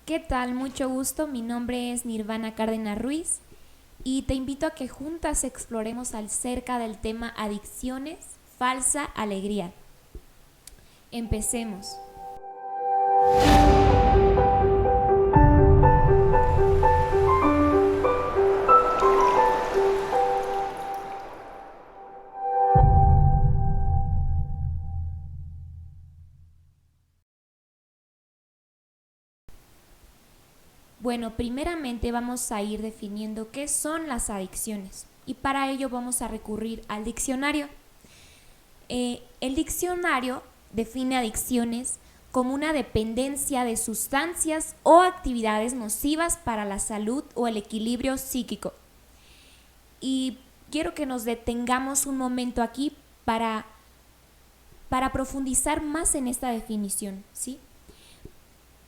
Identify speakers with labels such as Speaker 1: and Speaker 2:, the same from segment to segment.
Speaker 1: ¿Qué tal? Mucho gusto. Mi nombre es Nirvana Cárdenas Ruiz y te invito a que juntas exploremos acerca del tema adicciones, falsa alegría. Empecemos. Bueno, primeramente vamos a ir definiendo qué son las adicciones y para ello vamos a recurrir al diccionario. El diccionario define adicciones como una dependencia de sustancias o actividades nocivas para la salud o el equilibrio psíquico. Y quiero que nos detengamos un momento aquí para profundizar más en esta definición, ¿sí?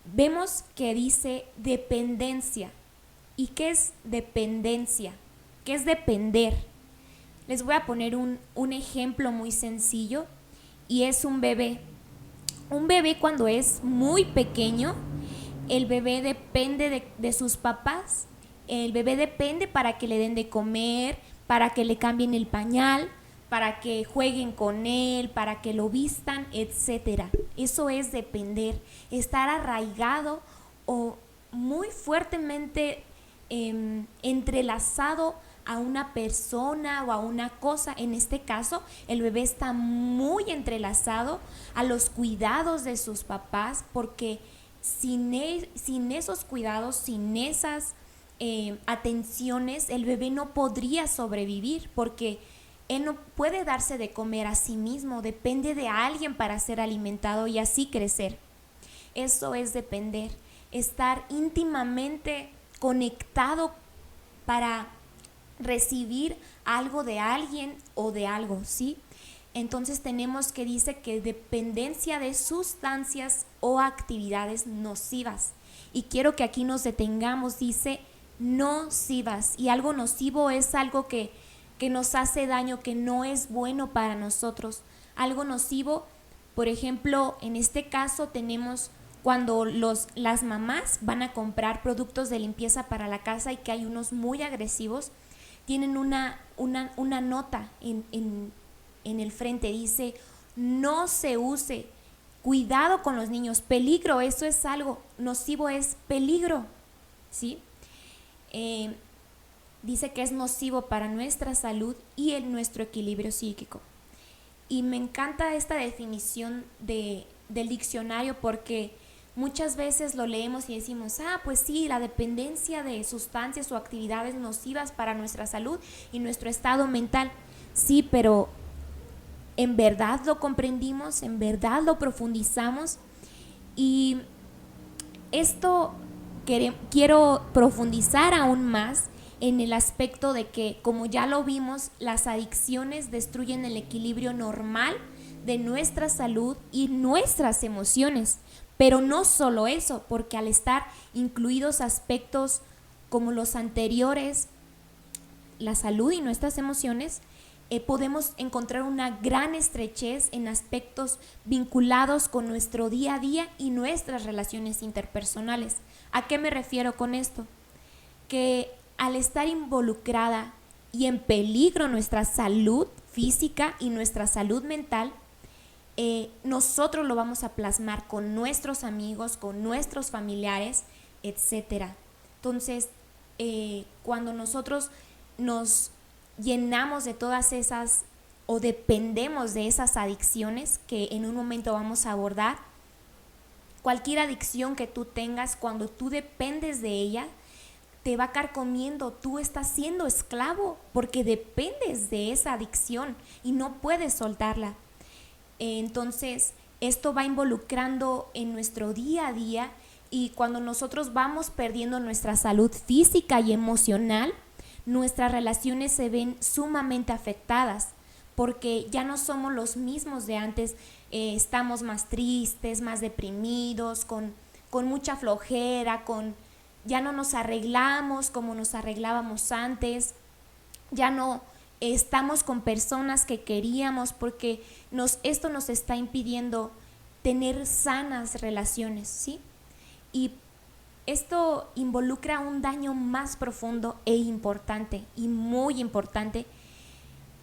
Speaker 1: Vemos que dice dependencia. ¿Y qué es dependencia? ¿Qué es depender? Les voy a poner un ejemplo muy sencillo y es un bebé. Un bebé cuando es muy pequeño, el bebé depende de sus papás. El bebé depende para que le den de comer, para que le cambien el pañal, para que jueguen con él, para que lo vistan, etcétera. Eso es depender, estar arraigado o muy fuertemente entrelazado a una persona o a una cosa. En este caso, el bebé está muy entrelazado a los cuidados de sus papás porque sin esos cuidados, sin esas atenciones, el bebé no podría sobrevivir porque él no puede darse de comer a sí mismo, depende de alguien para ser alimentado y así crecer. Eso es depender, estar íntimamente conectado para recibir algo de alguien o de algo, ¿sí? Entonces tenemos que dice que dependencia de sustancias o actividades nocivas. Y quiero que aquí nos detengamos, dice nocivas. Y algo nocivo es algo que nos hace daño, que no es bueno para nosotros. Algo nocivo, por ejemplo, en este caso tenemos cuando las mamás van a comprar productos de limpieza para la casa y que hay unos muy agresivos, tienen una nota en el frente, dice, no se use, cuidado con los niños, peligro, eso es algo, nocivo es peligro, ¿sí? Dice que es nocivo para nuestra salud y en nuestro equilibrio psíquico. Y me encanta esta definición del diccionario porque muchas veces lo leemos y decimos, pues sí, la dependencia de sustancias o actividades nocivas para nuestra salud y nuestro estado mental. Sí, pero ¿en verdad lo comprendimos? ¿En verdad lo profundizamos? Y esto quiero profundizar aún más en el aspecto de que, como ya lo vimos, las adicciones destruyen el equilibrio normal de nuestra salud y nuestras emociones. Pero no solo eso, porque al estar incluidos aspectos como los anteriores, la salud y nuestras emociones, podemos encontrar una gran estrechez en aspectos vinculados con nuestro día a día y nuestras relaciones interpersonales. ¿A qué me refiero con esto? Que al estar involucrada y en peligro nuestra salud física y nuestra salud mental, nosotros lo vamos a plasmar con nuestros amigos, con nuestros familiares, etcétera. Entonces, cuando nosotros nos llenamos de todas esas o dependemos de esas adicciones que en un momento vamos a abordar, cualquier adicción que tú tengas, cuando tú dependes de ella, te va carcomiendo, tú estás siendo esclavo porque dependes de esa adicción y no puedes soltarla. Entonces, esto va involucrando en nuestro día a día y cuando nosotros vamos perdiendo nuestra salud física y emocional, nuestras relaciones se ven sumamente afectadas porque ya no somos los mismos de antes, estamos más tristes, más deprimidos, con mucha flojera, ya no nos arreglamos como nos arreglábamos antes, ya no estamos con personas que queríamos porque esto nos está impidiendo tener sanas relaciones, ¿sí? Y esto involucra un daño más profundo e importante, y muy importante,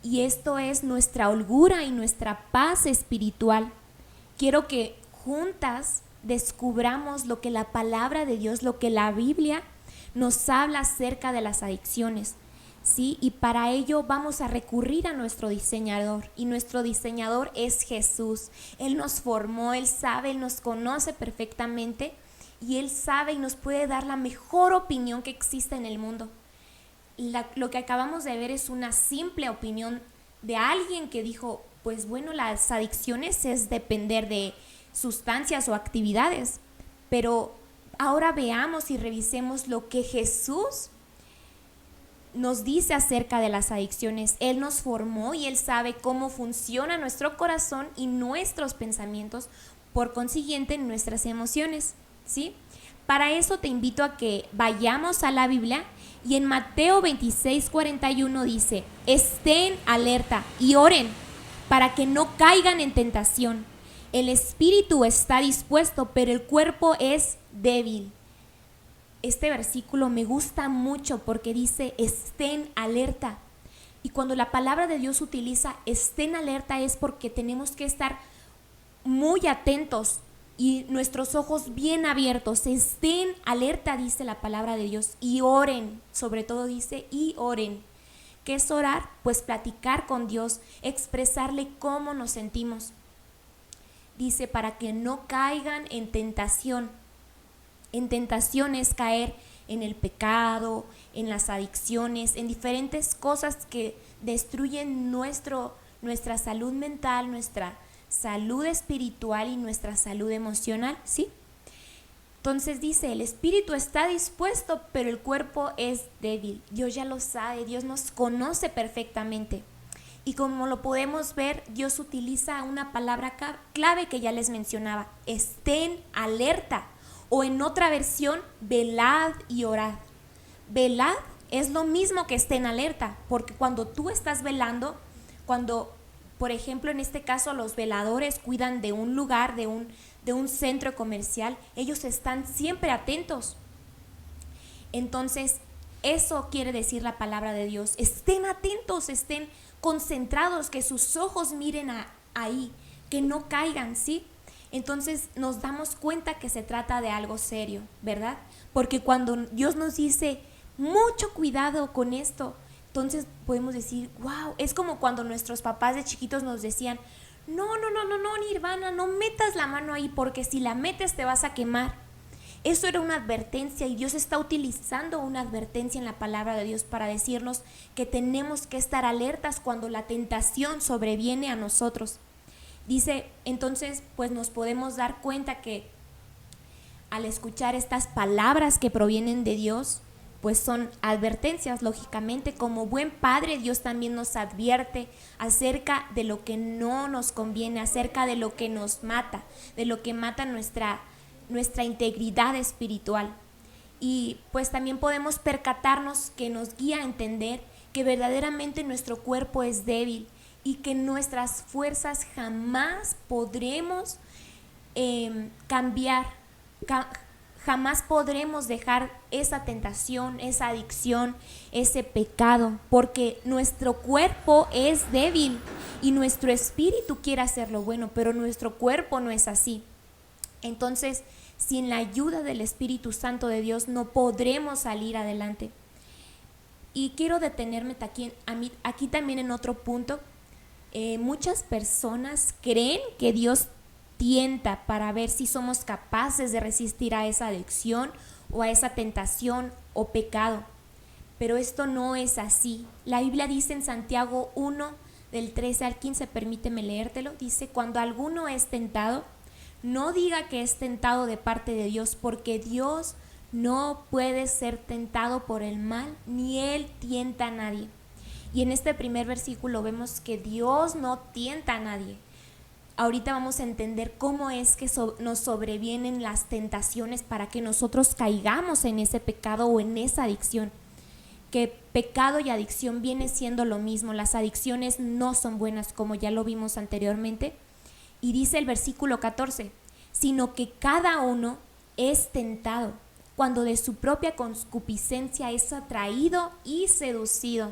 Speaker 1: y esto es nuestra holgura y nuestra paz espiritual. Quiero que juntas descubramos lo que la palabra de Dios, lo que la Biblia nos habla acerca de las adicciones, ¿sí? Y para ello vamos a recurrir a nuestro diseñador, y nuestro diseñador es Jesús. Él nos formó, Él sabe, Él nos conoce perfectamente, y Él sabe y nos puede dar la mejor opinión que existe en el mundo. Lo que acabamos de ver es una simple opinión de alguien que dijo, pues bueno, las adicciones es depender de sustancias o actividades, pero ahora veamos y revisemos lo que Jesús nos dice acerca de las adicciones. Él nos formó y Él sabe cómo funciona nuestro corazón y nuestros pensamientos, por consiguiente nuestras emociones, ¿sí? Para eso te invito a que vayamos a la Biblia, y en Mateo 26:41 dice: estén alerta y oren para que no caigan en tentación. El espíritu está dispuesto, pero el cuerpo es débil. Este versículo me gusta mucho porque dice estén alerta. Y cuando la palabra de Dios utiliza estén alerta es porque tenemos que estar muy atentos y nuestros ojos bien abiertos. Estén alerta, dice la palabra de Dios, y oren. Sobre todo dice y oren. ¿Qué es orar? Pues platicar con Dios, expresarle cómo nos sentimos. Dice para que no caigan en tentación. En tentación es caer en el pecado, en las adicciones, en diferentes cosas que destruyen nuestra salud mental, nuestra salud espiritual y nuestra salud emocional, ¿sí? Entonces dice, el espíritu está dispuesto, pero el cuerpo es débil. Dios ya lo sabe, Dios nos conoce perfectamente. Y como lo podemos ver, Dios utiliza una palabra clave que ya les mencionaba: estén alerta, o en otra versión, velad y orad. Velad es lo mismo que estén alerta, porque cuando tú estás velando, cuando, por ejemplo, en este caso los veladores cuidan de un lugar, de un centro comercial, ellos están siempre atentos. Entonces, eso quiere decir la palabra de Dios: estén atentos, estén concentrados, que sus ojos miren ahí, que no caigan, ¿sí? Entonces nos damos cuenta que se trata de algo serio, ¿verdad? Porque cuando Dios nos dice mucho cuidado con esto, entonces podemos decir, wow, es como cuando nuestros papás de chiquitos nos decían, no, Nirvana, no metas la mano ahí, porque si la metes te vas a quemar. Eso era una advertencia, y Dios está utilizando una advertencia en la palabra de Dios para decirnos que tenemos que estar alertas cuando la tentación sobreviene a nosotros. Dice, entonces, pues nos podemos dar cuenta que al escuchar estas palabras que provienen de Dios, pues son advertencias, lógicamente. Como buen padre, Dios también nos advierte acerca de lo que no nos conviene, acerca de lo que nos mata, de lo que mata nuestra integridad espiritual. Y pues también podemos percatarnos que nos guía a entender que verdaderamente nuestro cuerpo es débil y que nuestras fuerzas jamás podremos cambiar, jamás podremos dejar esa tentación, esa adicción, ese pecado, porque nuestro cuerpo es débil y nuestro espíritu quiere hacer lo bueno, pero nuestro cuerpo no es así. Entonces, sin la ayuda del Espíritu Santo de Dios no podremos salir adelante. Y quiero detenerme aquí también en otro punto. Muchas personas creen que Dios tienta para ver si somos capaces de resistir a esa adicción o a esa tentación o pecado, pero esto no es así. La Biblia dice en Santiago 1, del 13 al 15, permíteme leértelo, dice: cuando alguno es tentado, no diga que es tentado de parte de Dios, porque Dios no puede ser tentado por el mal, ni Él tienta a nadie. Y en este primer versículo vemos que Dios no tienta a nadie. Ahorita vamos a entender cómo es que nos sobrevienen las tentaciones para que nosotros caigamos en ese pecado o en esa adicción. Que pecado y adicción viene siendo lo mismo. Las adicciones no son buenas, como ya lo vimos anteriormente. Y dice el versículo 14, sino que cada uno es tentado cuando de su propia concupiscencia es atraído y seducido.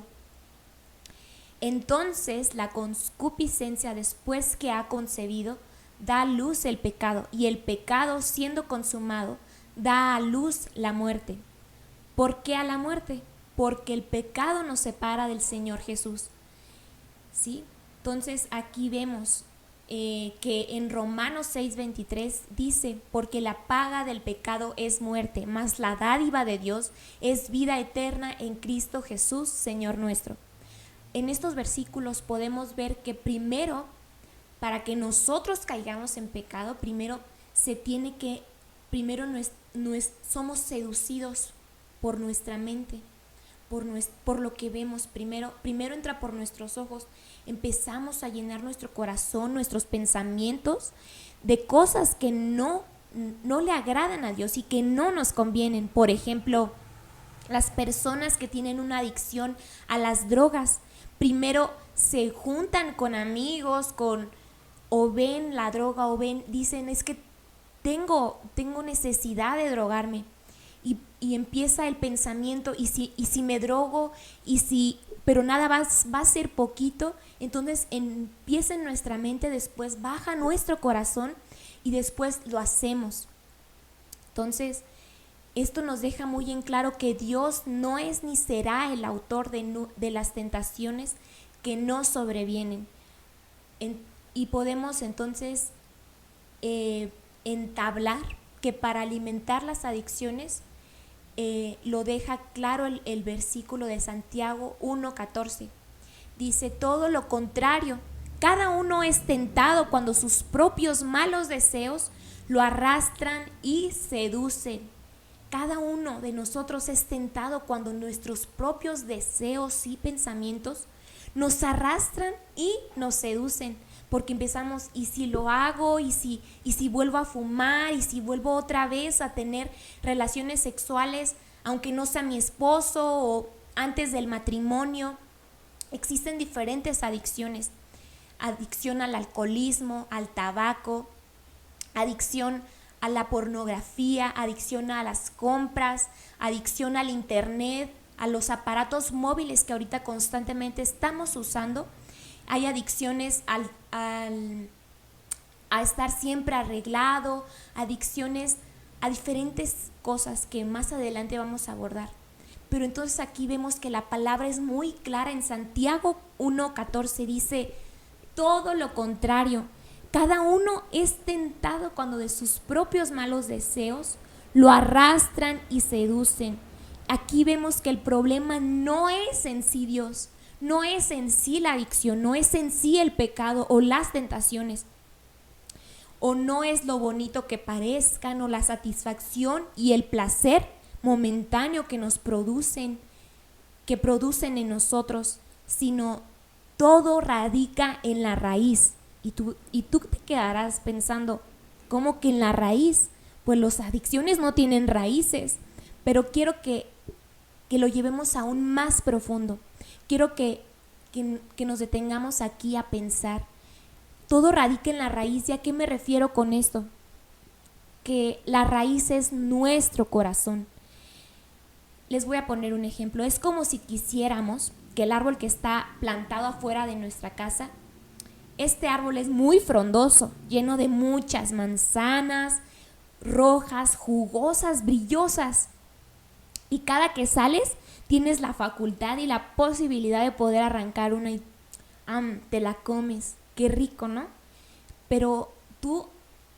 Speaker 1: Entonces la concupiscencia, después que ha concebido, da a luz el pecado, y el pecado, siendo consumado, da a luz la muerte. ¿Por qué a la muerte? Porque el pecado nos separa del Señor Jesús. ¿Sí? Entonces aquí vemos que en Romanos 6:23 dice: porque la paga del pecado es muerte, mas la dádiva de Dios es vida eterna en Cristo Jesús, Señor nuestro. En estos versículos podemos ver que primero, para que nosotros caigamos en pecado, primero somos seducidos por nuestra mente, por lo que vemos. Primero entra por nuestros ojos. Empezamos a llenar nuestro corazón, nuestros pensamientos de cosas que no le agradan a Dios y que no nos convienen. Por ejemplo, las personas que tienen una adicción a las drogas, primero se juntan con amigos, o ven la droga, dicen: es que tengo necesidad de drogarme. Y empieza el pensamiento: y si me drogo, pero nada va a ser poquito. Entonces empieza en nuestra mente, después baja nuestro corazón y después lo hacemos. Entonces esto nos deja muy en claro que Dios no es ni será el autor de las tentaciones que nos sobrevienen. Y podemos entonces entablar que para alimentar las adicciones, lo deja claro el versículo de Santiago 1:14. Dice: todo lo contrario, cada uno es tentado cuando sus propios malos deseos lo arrastran y seducen. Cada uno de nosotros es tentado cuando nuestros propios deseos y pensamientos nos arrastran y nos seducen, porque empezamos: y si lo hago, y si vuelvo a fumar, y si vuelvo otra vez a tener relaciones sexuales, aunque no sea mi esposo, o antes del matrimonio. Existen diferentes adicciones: adicción al alcoholismo, al tabaco, adicción a la pornografía, adicción a las compras, adicción al internet, a los aparatos móviles que ahorita constantemente estamos usando. Hay adicciones a estar siempre arreglado, adicciones a diferentes cosas que más adelante vamos a abordar. Pero entonces aquí vemos que la palabra es muy clara. En Santiago 1:14 dice: todo lo contrario, cada uno es tentado cuando de sus propios malos deseos lo arrastran y seducen. Aquí vemos que el problema no es en sí Dios, no es en sí la adicción, no es en sí el pecado o las tentaciones, o no es lo bonito que parezcan, o la satisfacción y el placer momentáneo que producen en nosotros, sino todo radica en la raíz. Y tú te quedarás pensando: ¿cómo que en la raíz? Pues las adicciones no tienen raíces. Pero quiero que lo llevemos aún más profundo. Quiero que nos detengamos aquí a pensar. Todo radica en la raíz. ¿Y a qué me refiero con esto? Que la raíz es nuestro corazón. Les voy a poner un ejemplo. Es como si quisiéramos que el árbol que está plantado afuera de nuestra casa, este árbol es muy frondoso, lleno de muchas manzanas rojas, jugosas, brillosas. Y cada que sales tienes la facultad y la posibilidad de poder arrancar una y te la comes. Qué rico, ¿no? Pero tú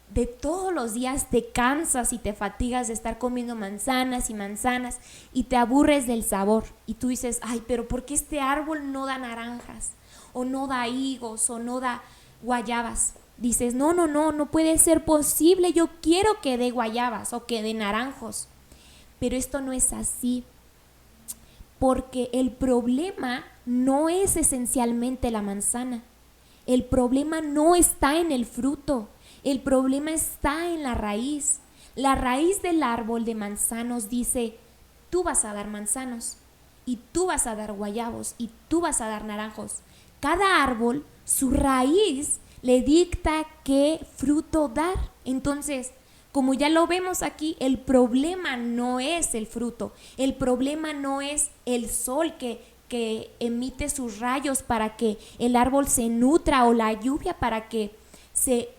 Speaker 1: de todos los días te cansas y te fatigas de estar comiendo manzanas y manzanas y te aburres del sabor. Y tú dices: ay, pero ¿por qué este árbol no da naranjas? O no da higos, o no da guayabas. Dices: no puede ser posible, yo quiero que dé guayabas o que dé naranjos. Pero esto no es así, porque el problema no es esencialmente la manzana. El problema no está en el fruto, el problema está en la raíz. La raíz del árbol de manzanos dice: tú vas a dar manzanos, y tú vas a dar guayabos, y tú vas a dar naranjos. Cada árbol, su raíz le dicta qué fruto dar. Entonces, como ya lo vemos aquí, el problema no es el fruto, el problema no es el sol que emite sus rayos para que el árbol se nutra, o la lluvia para que se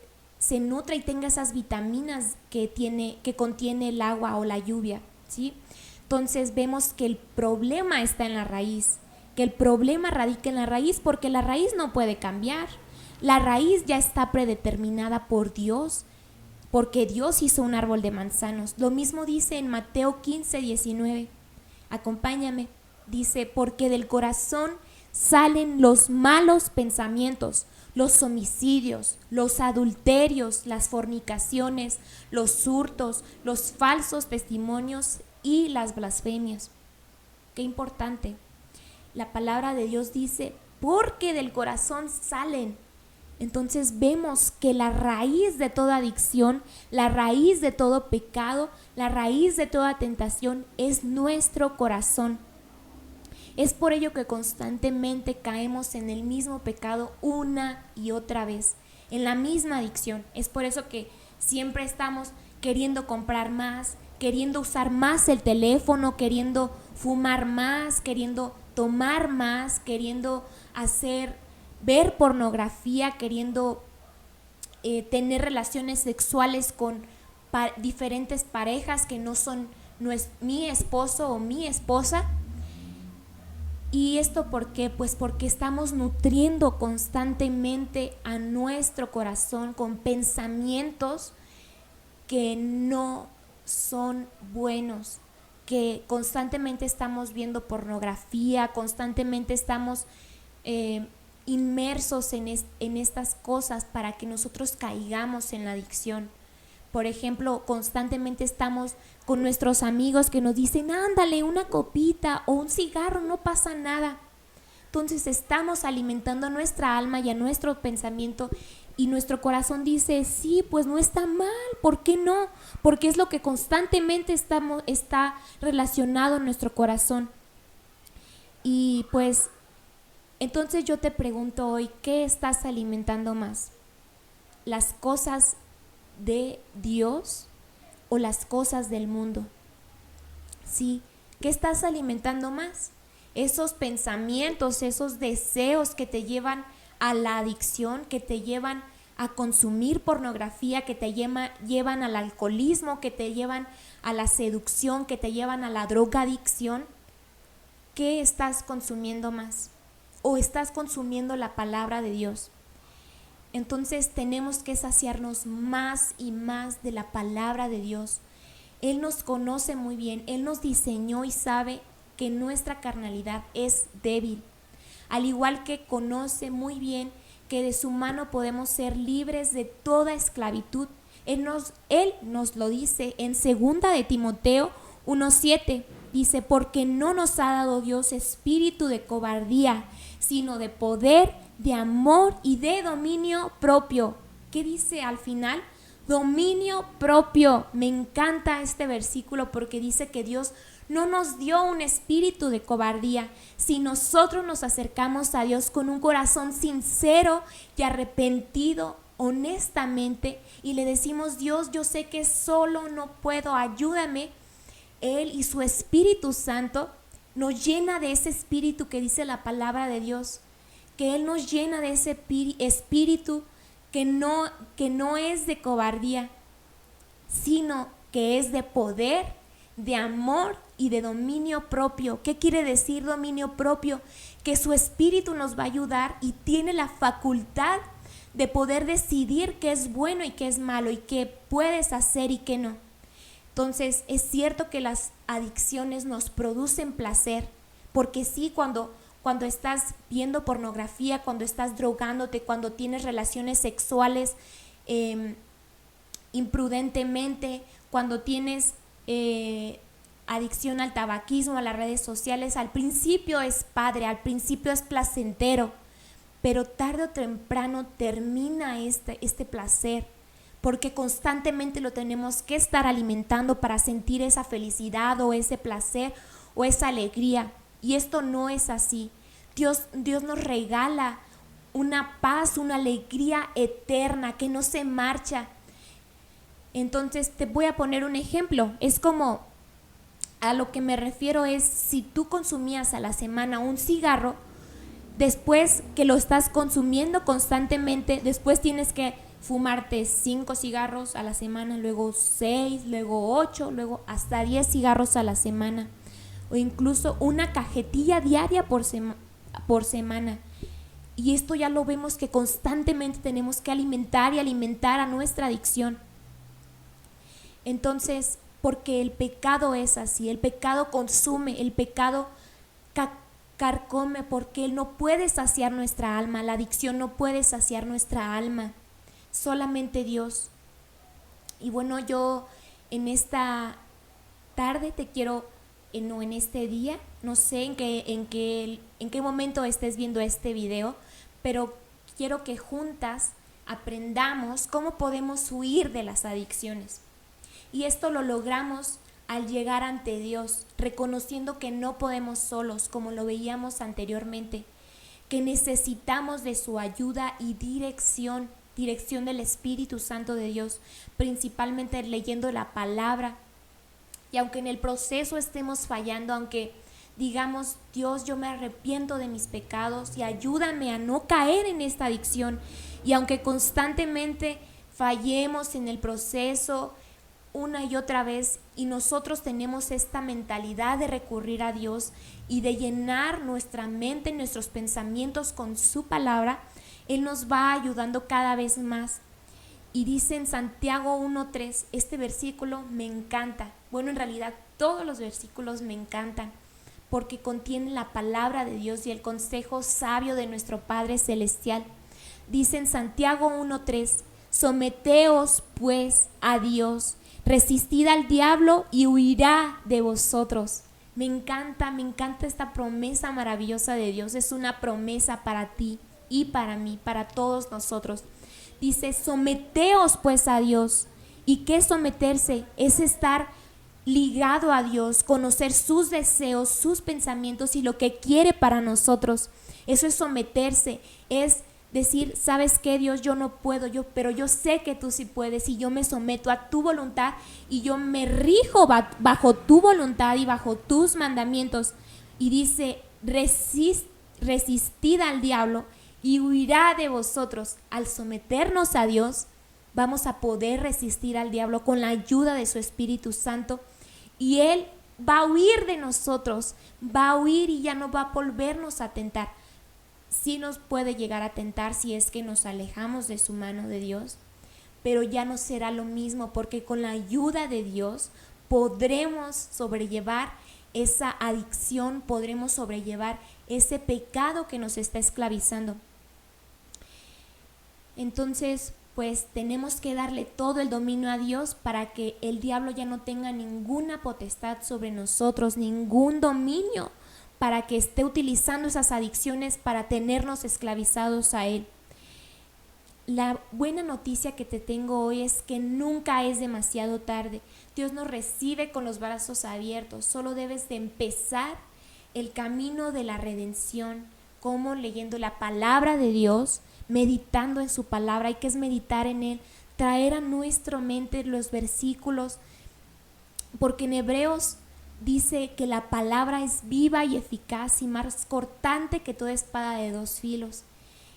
Speaker 1: nutra y tenga esas vitaminas que contiene el agua o la lluvia, ¿sí? Entonces vemos que el problema está en la raíz, que el problema radica en la raíz, porque la raíz no puede cambiar. La raíz ya está predeterminada por Dios, porque Dios hizo un árbol de manzanos. Lo mismo dice en Mateo 15:19. Acompáñame. Dice, porque del corazón salen los malos pensamientos, los homicidios, los adulterios, las fornicaciones, los hurtos, los falsos testimonios y las blasfemias. Qué importante. La palabra de Dios dice, porque del corazón salen. Entonces vemos que la raíz de toda adicción, la raíz de todo pecado, la raíz de toda tentación es nuestro corazón. Es por ello que constantemente caemos en el mismo pecado una y otra vez, en la misma adicción. Es por eso que siempre estamos queriendo comprar más, queriendo usar más el teléfono, queriendo fumar más, queriendo tomar más, queriendo ver pornografía, queriendo tener relaciones sexuales con diferentes parejas que no es mi esposo o mi esposa. ¿Y esto por qué? Pues porque estamos nutriendo constantemente a nuestro corazón con pensamientos que no son buenos, que constantemente estamos viendo pornografía, constantemente estamos inmersos en estas cosas para que nosotros caigamos en la adicción. Por ejemplo, constantemente estamos con nuestros amigos que nos dicen, ándale, una copita o un cigarro, no pasa nada. Entonces estamos alimentando nuestra alma y a nuestro pensamiento, y nuestro corazón dice, sí, pues no está mal, ¿por qué no? Porque es lo que constantemente está relacionado en nuestro corazón. Y pues, entonces yo te pregunto hoy, ¿qué estás alimentando más? ¿Las cosas de Dios o las cosas del mundo? Sí, ¿qué estás alimentando más? Esos pensamientos, esos deseos que te llevan a la adicción, que te llevan a consumir pornografía, que te llevan al alcoholismo, que te llevan a la seducción, que te llevan a la drogadicción. ¿Qué estás consumiendo más? ¿O estás consumiendo la palabra de Dios? Entonces tenemos que saciarnos más y más de la palabra de Dios. Él nos conoce muy bien, Él nos diseñó y sabe que nuestra carnalidad es débil, al igual que conoce muy bien que de su mano podemos ser libres de toda esclavitud. Él nos lo dice en 2 de Timoteo 1:7, dice, porque no nos ha dado Dios espíritu de cobardía, sino de poder, de amor y de dominio propio. ¿Qué dice al final? Dominio propio. Me encanta este versículo porque dice que Dios no nos dio un espíritu de cobardía. Si nosotros nos acercamos a Dios con un corazón sincero y arrepentido, honestamente, y le decimos, Dios, yo sé que solo no puedo, ayúdame. Él y su Espíritu Santo nos llena de ese espíritu que dice la palabra de Dios, que Él nos llena de ese espíritu que no es de cobardía, sino que es de poder, de amor y de dominio propio. ¿Qué quiere decir dominio propio? Que su espíritu nos va a ayudar y tiene la facultad de poder decidir qué es bueno y qué es malo, y qué puedes hacer y qué no. Entonces es cierto que las adicciones nos producen placer, porque sí, cuando estás viendo pornografía, cuando estás drogándote, cuando tienes relaciones sexuales imprudentemente, cuando tienes adicción al tabaquismo, a las redes sociales, al principio es padre, al principio es placentero, pero tarde o temprano termina este placer, porque constantemente lo tenemos que estar alimentando para sentir esa felicidad o ese placer o esa alegría. Y esto no es así. Dios nos regala una paz, una alegría eterna que no se marcha. Entonces te voy a poner un ejemplo. Es como, a lo que me refiero es, si tú consumías a la semana un cigarro, después que lo estás consumiendo constantemente, después tienes que fumarte 5 cigarros a la semana, luego 6, luego 8, luego hasta 10 cigarros a la semana, o incluso una cajetilla diaria por semana. Y esto ya lo vemos que constantemente tenemos que alimentar y alimentar a nuestra adicción. Entonces, porque el pecado es así, el pecado consume, el pecado carcome, porque él no puede saciar nuestra alma, la adicción no puede saciar nuestra alma, solamente Dios. Y bueno, yo en esta tarde te quiero, no, en este día, no sé en qué momento estés viendo este video, pero quiero que juntas aprendamos cómo podemos huir de las adicciones. Y esto lo logramos al llegar ante Dios, reconociendo que no podemos solos, como lo veíamos anteriormente, que necesitamos de su ayuda y dirección del Espíritu Santo de Dios, principalmente leyendo la palabra. Y aunque en el proceso estemos fallando, aunque digamos, Dios, yo me arrepiento de mis pecados y ayúdame a no caer en esta adicción, y aunque constantemente fallemos en el proceso una y otra vez, y nosotros tenemos esta mentalidad de recurrir a Dios y de llenar nuestra mente, nuestros pensamientos con su palabra, Él nos va ayudando cada vez más. Y dice en Santiago 1:3, este versículo me encanta. Bueno, en realidad todos los versículos me encantan, porque contienen la palabra de Dios y el consejo sabio de nuestro Padre Celestial. Dice en Santiago 1:3, someteos pues a Dios, resistid al diablo y huirá de vosotros. Me encanta esta promesa maravillosa de Dios. Es una promesa para ti y para mí, para todos nosotros. Dice, someteos pues a Dios. ¿Y qué someterse? Es estar ligado a Dios, conocer sus deseos, sus pensamientos y lo que quiere para nosotros. Eso es someterse, es decir, ¿sabes qué, Dios? Yo no puedo, pero yo sé que tú sí puedes, y yo me someto a tu voluntad y yo me rijo bajo tu voluntad y bajo tus mandamientos. Y dice, resistid al diablo y huirá de vosotros. Al someternos a Dios, vamos a poder resistir al diablo con la ayuda de su Espíritu Santo, y Él va a huir de nosotros, va a huir y ya no va a volvernos a tentar. Sí nos puede llegar a tentar si es que nos alejamos de su mano de Dios, pero ya no será lo mismo, porque con la ayuda de Dios podremos sobrellevar esa adicción, podremos sobrellevar ese pecado que nos está esclavizando. Entonces, pues tenemos que darle todo el dominio a Dios para que el diablo ya no tenga ninguna potestad sobre nosotros, ningún dominio, para que esté utilizando esas adicciones para tenernos esclavizados a Él. La buena noticia que te tengo hoy es que nunca es demasiado tarde. Dios nos recibe con los brazos abiertos. Solo debes de empezar el camino de la redención, como leyendo la palabra de Dios, meditando en su palabra. Hay que meditar en Él, traer a nuestra mente los versículos, porque en Hebreos dice que la palabra es viva y eficaz y más cortante que toda espada de 2 filos.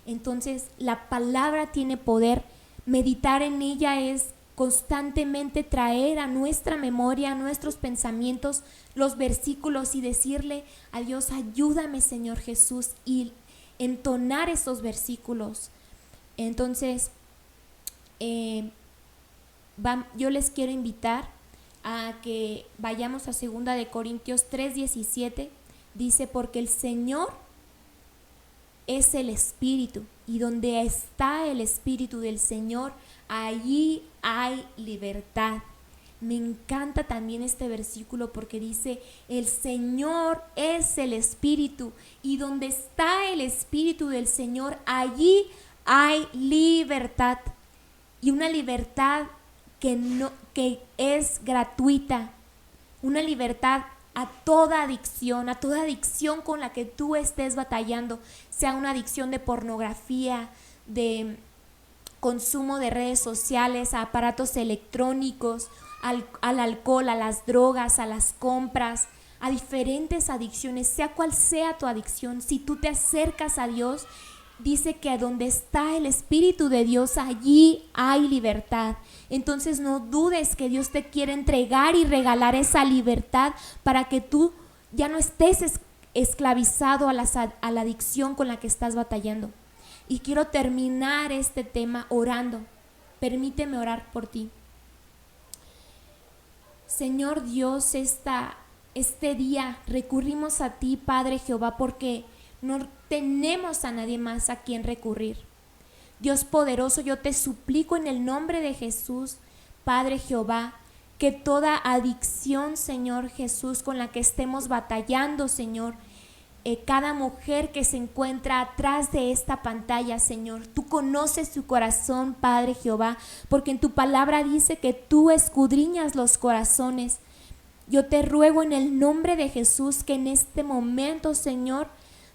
Speaker 1: Entonces la palabra tiene poder. Meditar en ella es constantemente traer a nuestra memoria, a nuestros pensamientos, los versículos, y decirle a Dios, ayúdame, Señor Jesús, y entonar esos versículos. Entonces yo les quiero invitar a que vayamos a 2 de Corintios 3:17. Dice, porque el Señor es el Espíritu, y donde está el Espíritu del Señor, allí hay libertad. Me encanta también este versículo porque dice, el Señor es el Espíritu, y donde está el Espíritu del Señor, allí hay libertad. Y una libertad que es gratuita, una libertad a toda adicción con la que tú estés batallando, sea una adicción de pornografía, de consumo de redes sociales, a aparatos electrónicos, al alcohol, a las drogas, a las compras, a diferentes adicciones, sea cual sea tu adicción. Si tú te acercas a Dios, dice que donde está el Espíritu de Dios, allí hay libertad. Entonces no dudes que Dios te quiere entregar y regalar esa libertad para que tú ya no estés esclavizado a la adicción con la que estás batallando. Y quiero terminar este tema orando. Permíteme orar por ti. Señor Dios, este día recurrimos a ti, Padre Jehová, porque no tenemos a nadie más a quien recurrir. Dios poderoso, yo te suplico en el nombre de Jesús, Padre Jehová, que toda adicción, Señor Jesús, con la que estemos batallando, Señor, cada mujer que se encuentra atrás de esta pantalla, Señor, tú conoces su corazón, Padre Jehová, porque en tu palabra dice que tú escudriñas los corazones. Yo te ruego en el nombre de Jesús que en este momento, Señor,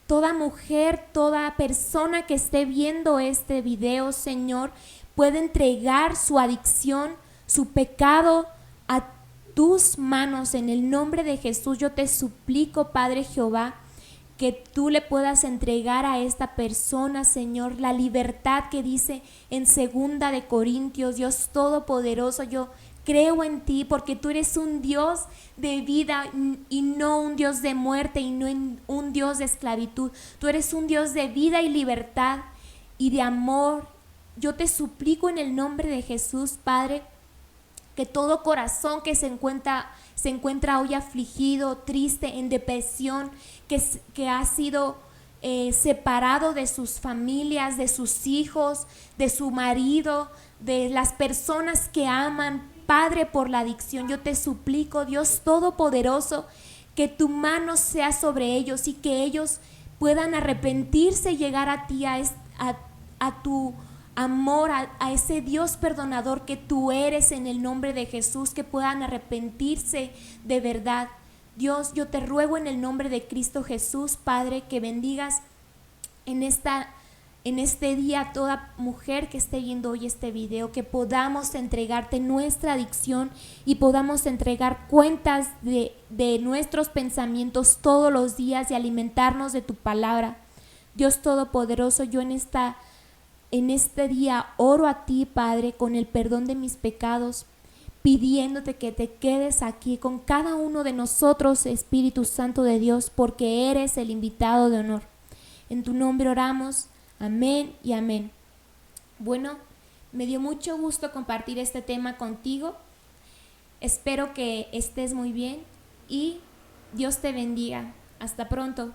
Speaker 1: toda mujer, toda persona que esté viendo este video, Señor, pueda entregar su adicción, su pecado a tus manos. En el nombre de Jesús yo te suplico, Padre Jehová, que tú le puedas entregar a esta persona, Señor, la libertad que dice en 2 de Corintios. Dios Todopoderoso, yo creo en ti porque tú eres un Dios de vida y no un Dios de muerte y no un Dios de esclavitud. Tú eres un Dios de vida y libertad y de amor. Yo te suplico en el nombre de Jesús, Padre, que todo corazón que se encuentra hoy afligido, triste, en depresión, que ha sido separado de sus familias, de sus hijos, de su marido, de las personas que aman, Padre, por la adicción, yo te suplico, Dios Todopoderoso, que tu mano sea sobre ellos y que ellos puedan arrepentirse y llegar a ti, a tu amor, a ese Dios perdonador que tú eres, en el nombre de Jesús, que puedan arrepentirse de verdad. Dios, yo te ruego en el nombre de Cristo Jesús, Padre, que bendigas en este día a toda mujer que esté viendo hoy este video, que podamos entregarte nuestra adicción y podamos entregar cuentas de nuestros pensamientos todos los días y alimentarnos de tu palabra. Dios Todopoderoso, yo en este día oro a ti, Padre, con el perdón de mis pecados, pidiéndote que te quedes aquí con cada uno de nosotros, Espíritu Santo de Dios, porque eres el invitado de honor. En tu nombre oramos. Amén y amén. Bueno, me dio mucho gusto compartir este tema contigo. Espero que estés muy bien y Dios te bendiga. Hasta pronto.